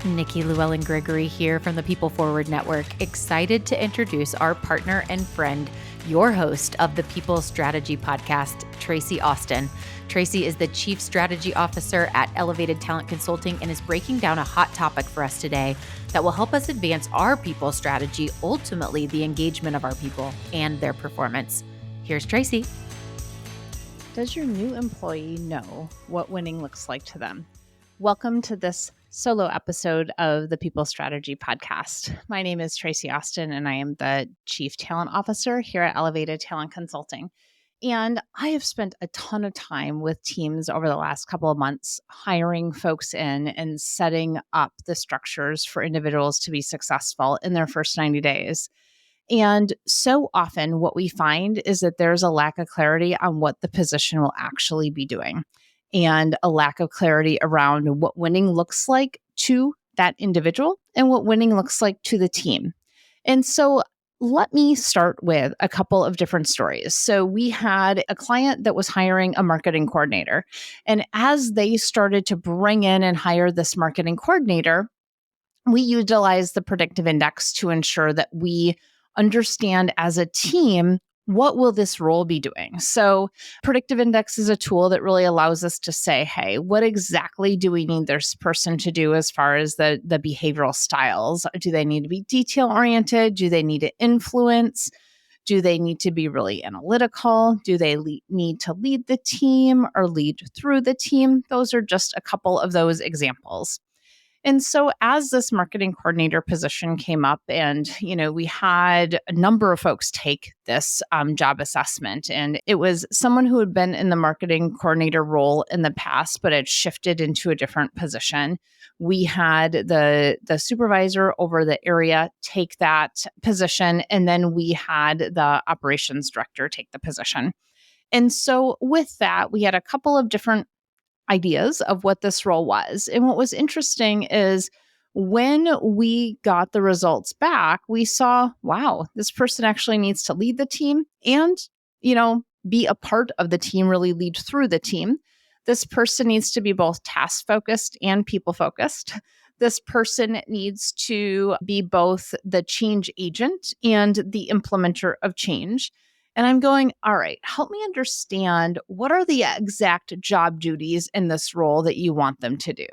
Nikki Llewellyn Gregory here from the People Forward Network, excited to introduce our partner and friend, your host of the People Strategy Podcast, Traci Austin. Traci is the Chief Strategy Officer at Elevated Talent Consulting and is breaking down a hot topic for us today that will help us advance our people strategy, ultimately the engagement of our people and their performance. Here's Traci. Does your new employee know what winning looks like to them? Welcome to this solo episode of the People Strategy Podcast. My name is Traci Austin, and I am the Chief Talent Officer here at Elevated Talent Consulting. And I have spent a ton of time with teams over the last couple of months, hiring folks in and setting up the structures for individuals to be successful in their first 90 days. And so often what we find is that there's a lack of clarity on what the position will actually be doing, and a lack of clarity around what winning looks like to that individual and what winning looks like to the team. And so let me start with a couple of different stories. So we had a client that was hiring a marketing coordinator. And as they started to bring in and hire this marketing coordinator, we utilized the predictive index to ensure that we understand as a team, what will this role be doing? So predictive index is a tool that really allows us to say, hey, what exactly do we need this person to do as far as the behavioral styles? Do they need to be detail oriented? Do they need to influence? Do they need to be really analytical? Do they need to lead the team or lead through the team? Those are just a couple of those examples. And so as this marketing coordinator position came up and, we had a number of folks take this job assessment, and it was someone who had been in the marketing coordinator role in the past, but had shifted into a different position. We had the supervisor over the area take that position, and then we had the operations director take the position. And so with that, we had a couple of different ideas of what this role was. And what was interesting is when we got the results back, we saw, wow, this person actually needs to lead the team and, be a part of the team, really lead through the team. This person needs to be both task focused and people focused. This person needs to be both the change agent and the implementer of change. And I'm going, all right, help me understand what are the exact job duties in this role that you want them to do.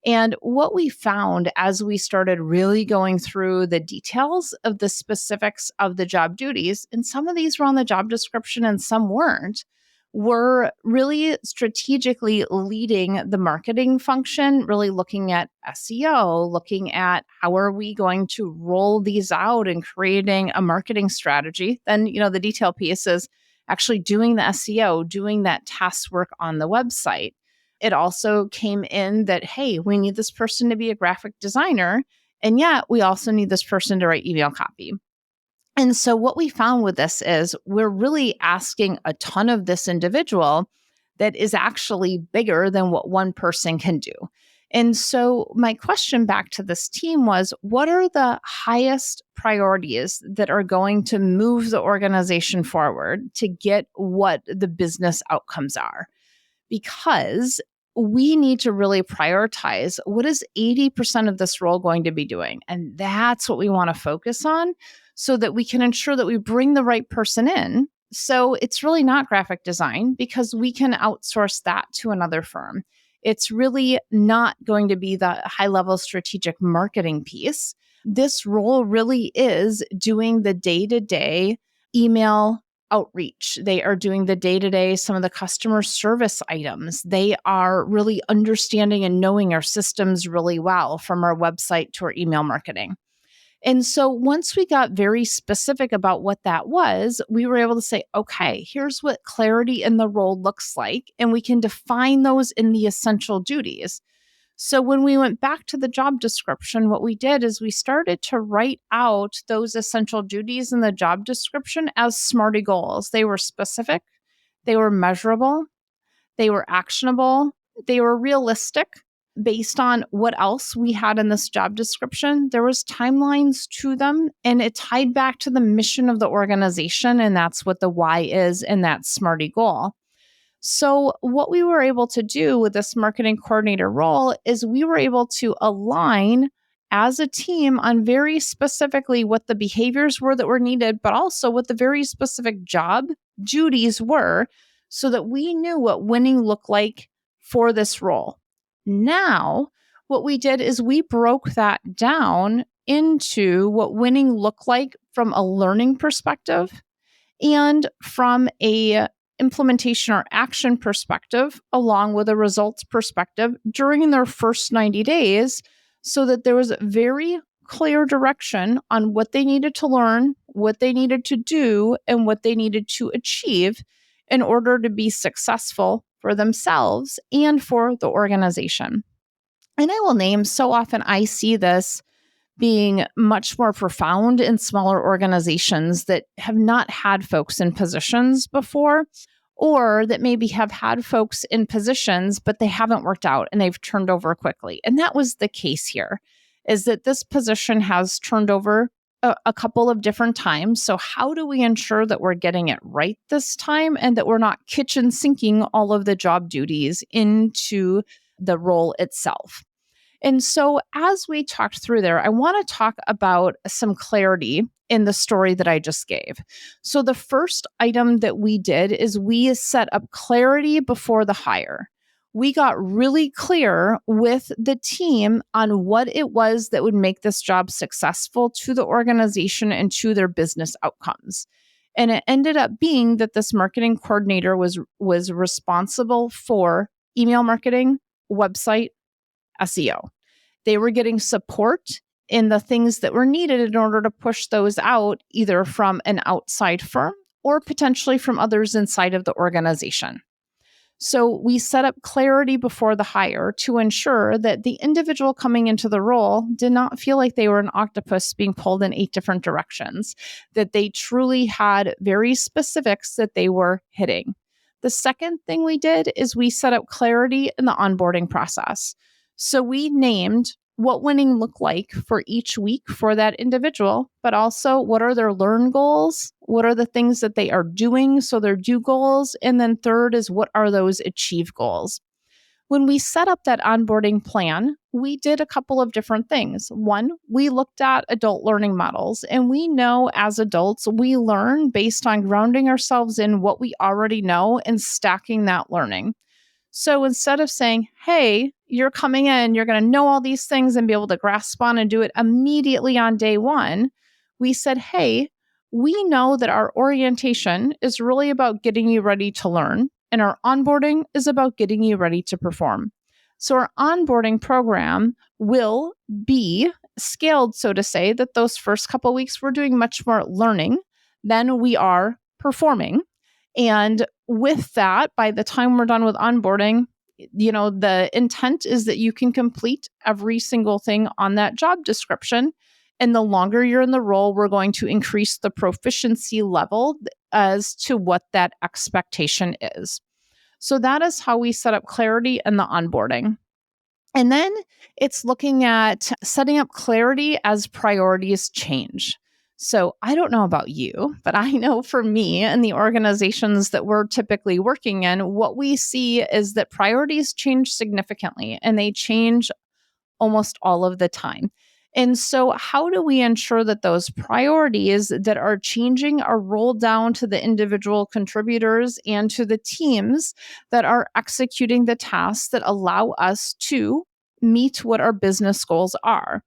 And what we found as we started really going through the details of the specifics of the job duties, and some of these were on the job description and some weren't, were really strategically leading the marketing function, really looking at SEO, looking at how are we going to roll these out and creating a marketing strategy. Then, the detail piece is actually doing the SEO, doing that task work on the website. It also came in that, hey, we need this person to be a graphic designer, and yet we also need this person to write email copy. And so what we found with this is we're really asking a ton of this individual that is actually bigger than what one person can do. And so my question back to this team was, what are the highest priorities that are going to move the organization forward to get what the business outcomes are? Because we need to really prioritize what is 80% of this role going to be doing. And that's what we want to focus on so that we can ensure that we bring the right person in. So it's really not graphic design because we can outsource that to another firm. It's really not going to be the high-level strategic marketing piece. This role really is doing the day-to-day email outreach. They are doing the day-to-day, some of the customer service items. They are really understanding and knowing our systems really well, from our website to our email marketing. And so once we got very specific about what that was, we were able to say, okay, here's what clarity in the role looks like, and we can define those in the essential duties. So when we went back to the job description, what we did is we started to write out those essential duties in the job description as SMARTY goals. They were specific, they were measurable, they were actionable, they were realistic based on what else we had in this job description. There was timelines to them, and it tied back to the mission of the organization, and that's what the why is in that SMARTY goal. So what we were able to do with this marketing coordinator role is we were able to align as a team on very specifically what the behaviors were that were needed, but also what the very specific job duties were so that we knew what winning looked like for this role. Now, what we did is we broke that down into what winning looked like from a learning perspective and from a implementation or action perspective, along with a results perspective during their first 90 days, so that there was very clear direction on what they needed to learn, what they needed to do, and what they needed to achieve in order to be successful for themselves and for the organization. And I will name, so often I see this being much more profound in smaller organizations that have not had folks in positions before, or that maybe have had folks in positions, but they haven't worked out and they've turned over quickly. And that was the case here, is that this position has turned over a couple of different times. So how do we ensure that we're getting it right this time and that we're not kitchen sinking all of the job duties into the role itself? And so, as we talked through there, I want to talk about some clarity in the story that I just gave. So, the first item that we did is we set up clarity before the hire. We got really clear with the team on what it was that would make this job successful to the organization and to their business outcomes. And it ended up being that this marketing coordinator was responsible for email marketing, website, SEO. They were getting support in the things that were needed in order to push those out, either from an outside firm or potentially from others inside of the organization. So we set up clarity before the hire to ensure that the individual coming into the role did not feel like they were an octopus being pulled in 8 different directions, that they truly had very specifics that they were hitting. The second thing we did is we set up clarity in the onboarding process. So we named what winning looked like for each week for that individual, but also what are their learn goals? What are the things that they are doing? So their do goals. And then third is what are those achieve goals? When we set up that onboarding plan, we did a couple of different things. One, we looked at adult learning models, and we know as adults, we learn based on grounding ourselves in what we already know and stacking that learning. So instead of saying, hey, you're coming in, you're going to know all these things and be able to grasp on and do it immediately on day one, we said, hey, we know that our orientation is really about getting you ready to learn, and our onboarding is about getting you ready to perform. So our onboarding program will be scaled, so to say, that those first couple of weeks we're doing much more learning than we are performing. And with that, by the time we're done with onboarding, the intent is that you can complete every single thing on that job description. And the longer you're in the role, we're going to increase the proficiency level as to what that expectation is. So that is how we set up clarity in the onboarding. And then it's looking at setting up clarity as priorities change. So I don't know about you, but I know for me and the organizations that we're typically working in, what we see is that priorities change significantly and they change almost all of the time. And so how do we ensure that those priorities that are changing are rolled down to the individual contributors and to the teams that are executing the tasks that allow us to meet what our business goals are?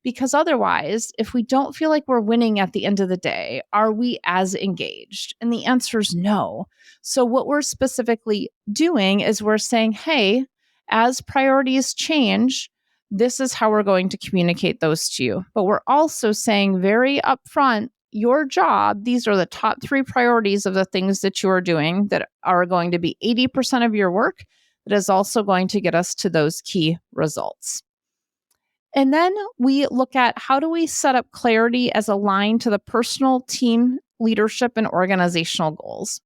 Because otherwise, if we don't feel like we're winning at the end of the day, are we as engaged? And the answer is no. So what we're specifically doing is we're saying, hey, as priorities change, this is how we're going to communicate those to you. But we're also saying very upfront, your job, these are the top 3 priorities of the things that you are doing that are going to be 80% of your work that is also going to get us to those key results. And then we look at how do we set up clarity as aligned to the personal, team, leadership, and organizational goals.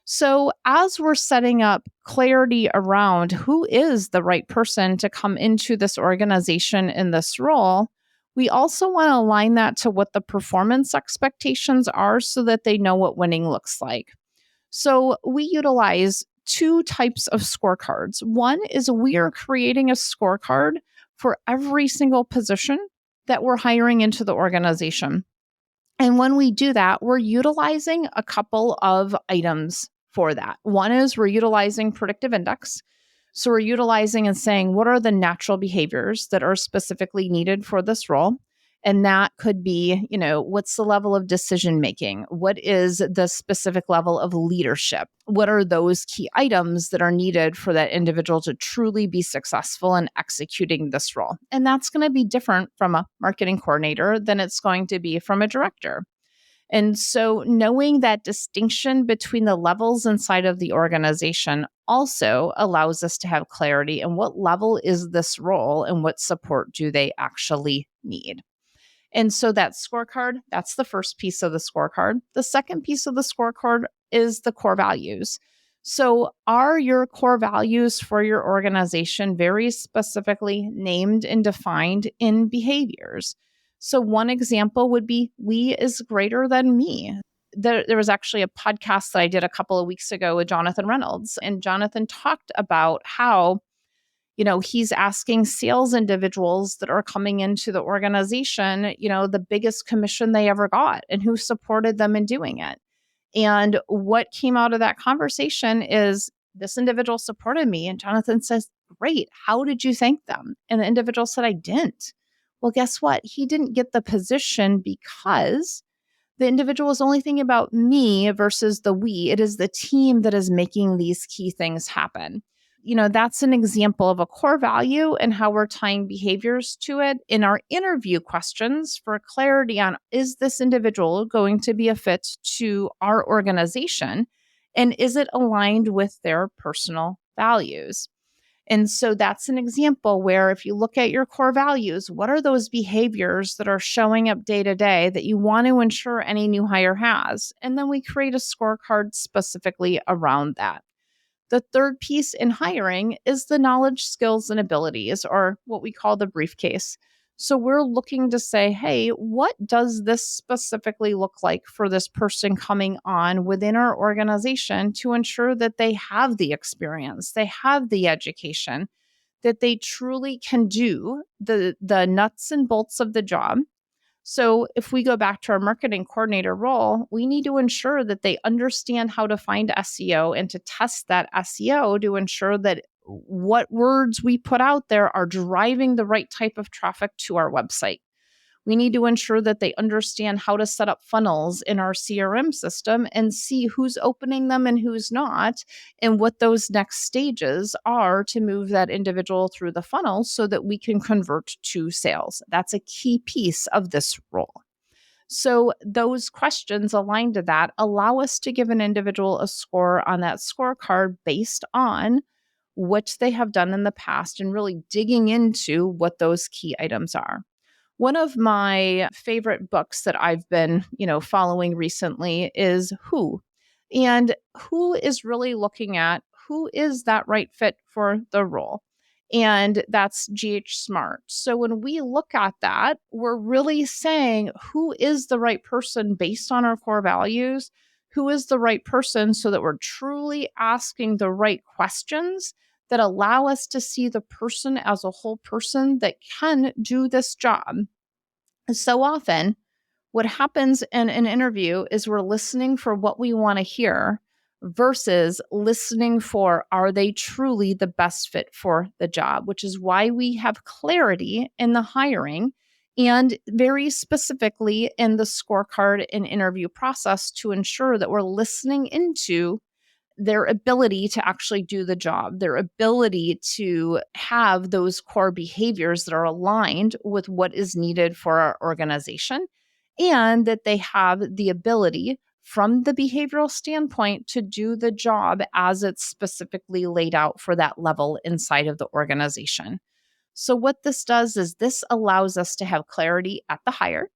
So as we're setting up clarity around who is the right person to come into this organization in this role, we also want to align that to what the performance expectations are so that they know what winning looks like. So we utilize two types of scorecards. One is we are creating a scorecard for every single position that we're hiring into the organization. And when we do that, we're utilizing a couple of items for that. One is we're utilizing predictive index. So we're utilizing and saying, what are the natural behaviors that are specifically needed for this role? And that could be, what's the level of decision making? What is the specific level of leadership? What are those key items that are needed for that individual to truly be successful in executing this role? And that's going to be different from a marketing coordinator than it's going to be from a director. And so knowing that distinction between the levels inside of the organization also allows us to have clarity in what level is this role and what support do they actually need. And so that scorecard, that's the first piece of the scorecard. The second piece of the scorecard is the core values. So are your core values for your organization very specifically named and defined in behaviors? So one example would be we is greater than me. There was actually a podcast that I did a couple of weeks ago with Jonathan Reynolds, and Jonathan talked about how he's asking sales individuals that are coming into the organization, the biggest commission they ever got and who supported them in doing it. And what came out of that conversation is this individual supported me. And Jonathan says, great. How did you thank them? And the individual said, I didn't. Well, guess what? He didn't get the position because the individual is only thinking about me versus the we. It is the team that is making these key things happen. That's an example of a core value and how we're tying behaviors to it in our interview questions for clarity on, is this individual going to be a fit to our organization? And is it aligned with their personal values? And so that's an example where if you look at your core values, what are those behaviors that are showing up day to day that you want to ensure any new hire has? And then we create a scorecard specifically around that. The third piece in hiring is the knowledge, skills, and abilities, or what we call the briefcase. So we're looking to say, hey, what does this specifically look like for this person coming on within our organization to ensure that they have the experience, they have the education, that they truly can do the nuts and bolts of the job. So if we go back to our marketing coordinator role, we need to ensure that they understand how to find SEO and to test that SEO to ensure that what words we put out there are driving the right type of traffic to our website. We need to ensure that they understand how to set up funnels in our CRM system and see who's opening them and who's not, and what those next stages are to move that individual through the funnel so that we can convert to sales. That's a key piece of this role. So those questions aligned to that allow us to give an individual a score on that scorecard based on what they have done in the past and really digging into what those key items are. One of my favorite books that I've been, following recently is Who. And Who is really looking at who is that right fit for the role. And that's GH Smart. So when we look at that, we're really saying who is the right person based on our core values, who is the right person so that we're truly asking the right questions that allow us to see the person as a whole person that can do this job. So often, what happens in an interview is we're listening for what we want to hear versus listening for, are they truly the best fit for the job, which is why we have clarity in the hiring and very specifically in the scorecard and interview process to ensure that we're listening into their ability to actually do the job, their ability to have those core behaviors that are aligned with what is needed for our organization, and that they have the ability from the behavioral standpoint to do the job as it's specifically laid out for that level inside of the organization. So what this does is this allows us to have clarity at the hire.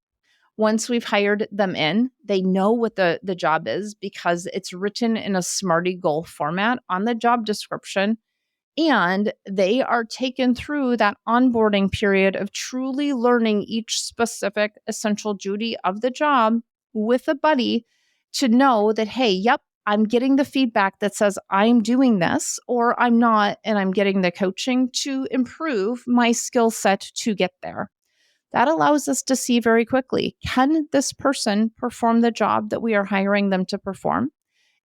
Once we've hired them in, they know what the job is because it's written in a Smarty goal format on the job description. And they are taken through that onboarding period of truly learning each specific essential duty of the job with a buddy to know that, hey, yep, I'm getting the feedback that says I'm doing this or I'm not, and I'm getting the coaching to improve my skill set to get there. That allows us to see very quickly, can this person perform the job that we are hiring them to perform?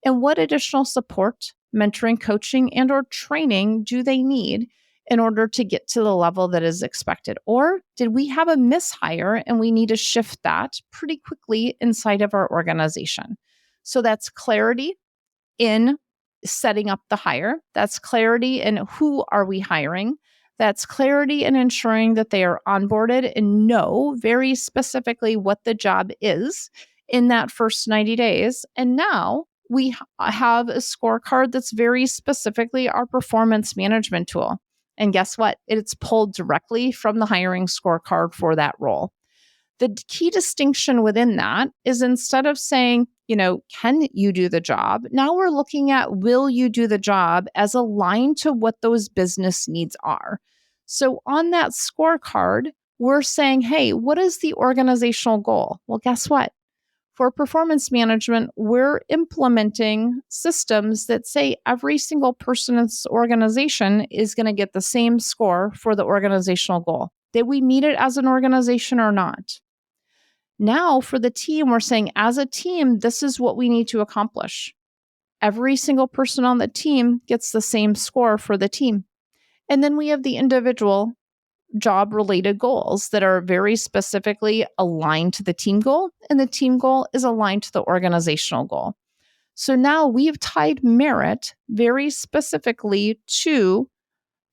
And what additional support, mentoring, coaching, and or training do they need in order to get to the level that is expected? Or did we have a mishire and we need to shift that pretty quickly inside of our organization? So that's clarity in setting up the hire. That's clarity in who are we hiring. That's clarity in ensuring that they are onboarded and know very specifically what the job is in that first 90 days. And now we have a scorecard that's very specifically our performance management tool. And guess what? It's pulled directly from the hiring scorecard for that role. The key distinction within that is instead of saying, can you do the job? Now we're looking at, will you do the job as aligned to what those business needs are? So on that scorecard, we're saying, hey, what is the organizational goal? Well, guess what? For performance management, we're implementing systems that say every single person in this organization is going to get the same score for the organizational goal. Did we meet it as an organization or not? Now for the team, we're saying as a team, this is what we need to accomplish. Every single person on the team gets the same score for the team. And then we have the individual job-related goals that are very specifically aligned to the team goal, and the team goal is aligned to the organizational goal. So now we've tied merit very specifically to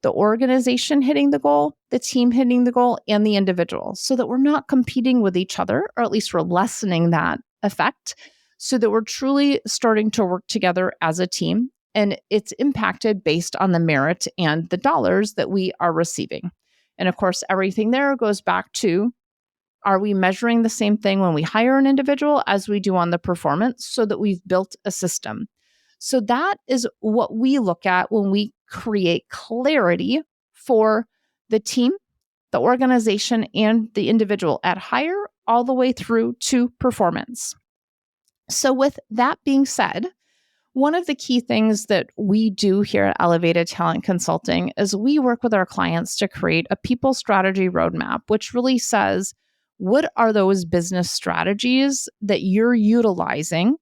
the organization hitting the goal, the team hitting the goal, and the individual, so that we're not competing with each other, or at least we're lessening that effect, so that we're truly starting to work together as a team, and it's impacted based on the merit and the dollars that we are receiving. And of course, everything there goes back to, are we measuring the same thing when we hire an individual as we do on the performance, so that we've built a system? So that is what we look at when we create clarity for the team, the organization, and the individual at hire, all the way through to performance. So with that being said, one of the key things that we do here at Elevated Talent Consulting is we work with our clients to create a people strategy roadmap, which really says, what are those business strategies that you're utilizing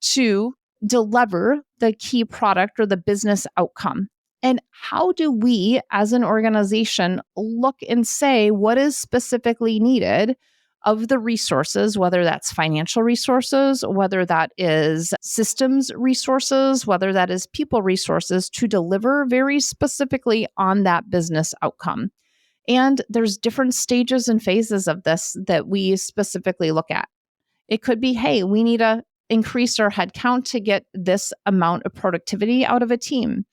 to deliver the key product or the business outcome? And how do we as an organization look and say what is specifically needed of the resources, whether that's financial resources, whether that is systems resources, whether that is people resources, to deliver very specifically on that business outcome? And there's different stages and phases of this that we specifically look at. It could be, hey, we need to increase our headcount to get this amount of productivity out of a team.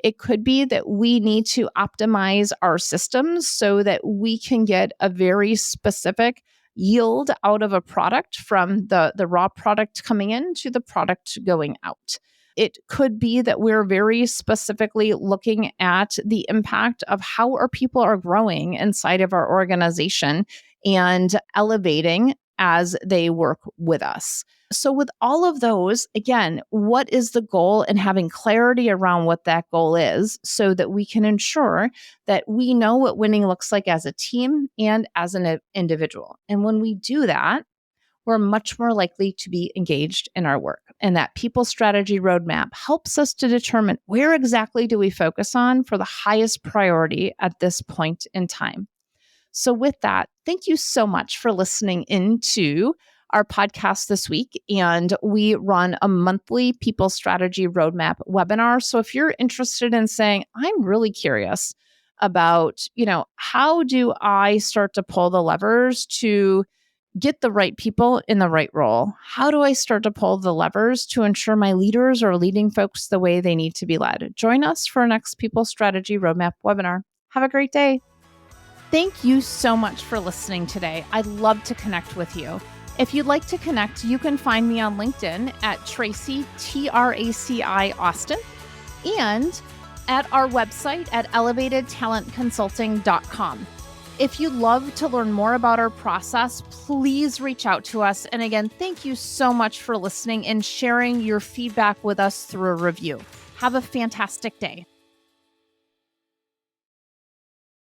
It could be that we need to optimize our systems so that we can get a very specific yield out of a product, from the raw product coming in to the product going out. It could be that we're very specifically looking at the impact of how our people are growing inside of our organization and elevating as they work with us. So with all of those, again, what is the goal, and having clarity around what that goal is so that we can ensure that we know what winning looks like as a team and as an individual. And when we do that, we're much more likely to be engaged in our work. And that people strategy roadmap helps us to determine where exactly do we focus on for the highest priority at this point in time. So with that, thank you so much for listening into our podcast this week. And we run a monthly people strategy roadmap webinar. So if you're interested in saying, I'm really curious about, how do I start to pull the levers to get the right people in the right role? How do I start to pull the levers to ensure my leaders are leading folks the way they need to be led? Join us for our next people strategy roadmap webinar. Have a great day. Thank you so much for listening today. I'd love to connect with you. If you'd like to connect, you can find me on LinkedIn at Traci, Traci Austin, and at our website at elevatedtalentconsulting.com. If you'd love to learn more about our process, please reach out to us. And again, thank you so much for listening and sharing your feedback with us through a review. Have a fantastic day.